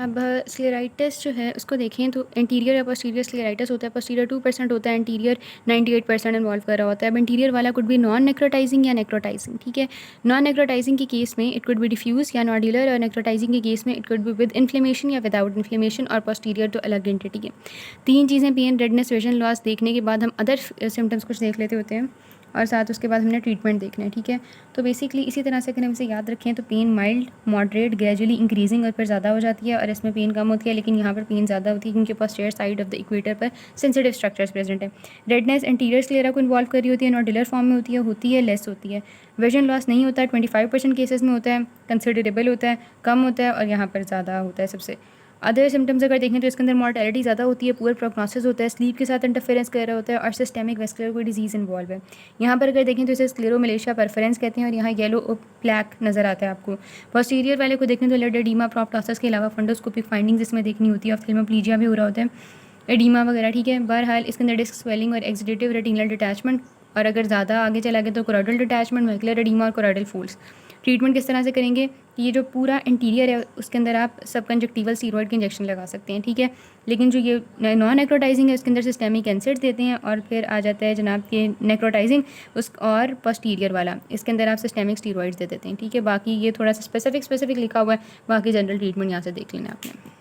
अब स्क्लेराइटिस जो है उसको देखें तो इंटीरियर या पोस्टीरियर स्क्लेराइटिस होता है। पोस्टीरियर 2% होता है, इंटीरियर 98% इन्वॉल्व कर रहा होता है। अब इंटीरियर वाला कुड बी नॉन नेक्रोटाइजिंग या नेक्रोटाइजिंग, ठीक है। नॉन नेक्रोटाइजिंग के केस में इट कुड बी डिफ्यूज़ या नॉड्यूलर, और नेक्रोटाइजिंग के केस में it could be with inflammation या विदाउट इन्फ्लेमेशन, और पोस्टीरियर तो अलग एंटिटी है। 3 चीज़ें पेन, रेडनेस, विजन लॉस देखने के बाद हम अदर सिम्टम्स कुछ देख लेते होते हैं, और साथ उसके बाद हमने ट्रीटमेंट देखना है, ठीक है। तो बेसिकली इसी तरह से अगर हम इसे याद रखें तो pain mild, moderate, gradually increasing और फिर ज़्यादा हो जाती है, और इसमें पेन कम होती है, लेकिन यहाँ पर पेन ज़्यादा होती है क्योंकि posterior side of the equator पर सेंसिटिव स्ट्रक्चर्स प्रेजेंट है। रेडनेस एंटीरियर स्क्लेरा को इन्वॉल्व कर रही होती है, नॉड्यूलर फॉर्म में होती है, लेस होती है। विजन लॉस नहीं होता है, 25% केसेस में होता है, कंसिडरेबल होता है, कम होता है, और यहाँ पर ज़्यादा होता है सबसे। अदर सिम्टम्स अगर देखें तो इसके अंदर मॉर्टेलिटी ज़्यादा होती है, पुअर प्रोग्नोसिस होता है, स्लीप के साथ इंटरफेरेंस कर रहा होता है, और सिस्टेमिक वेस्कुलर कोई डिजीज़ इन्वॉल्व है। यहाँ पर अगर देखें तो इसे स्क्लेरोमलेशिया परफरेंस कहते हैं, और यहाँ येलो और ब्लैक नज़र आता है आपको। पोस्टीरियर वाले को देखें तो लिड एडीमा, प्रोप्टोसिस के अलावा फंडोस्कोपिक फाइंडिंग्स इसमें देखनी होती है, ऑफ्थेल्मोप्लीजिया भी हो रहा होता है, एडीमा वगैरह, ठीक है। बहरहाल इसके अंदर डिस्क स्वेलिंग और एक्सिडेटिव रेटिनल डिटैचमेंट, और अगर ज़्यादा आगे चला गया तो कोरोइडल डिटैचमेंट, मैकुलर एडीमा और कोरोइडल फोल्ड्स। ट्रीटमेंट किस तरह से करेंगे कि ये जो पूरा इंटीरियर है उसके अंदर आप सब कंजक्टिवल स्टीरॉयड के इंजेक्शन लगा सकते हैं, ठीक है। लेकिन जो ये नॉन नेक्रोटाइजिंग है उसके अंदर सिस्टेमिक एनसेड देते हैं, और फिर आ जाता है जनाब ये नेक्रोटाइजिंग उस और पोस्टीरियर वाला, इसके अंदर आप सिस्टेमिक स्टीरॉयड्स दे देते हैं, ठीक है। बाकी ये थोड़ा सा स्पेसिफिक लिखा हुआ है, बाकी जनरल ट्रीटमेंट यहाँ से देख लेना आपने।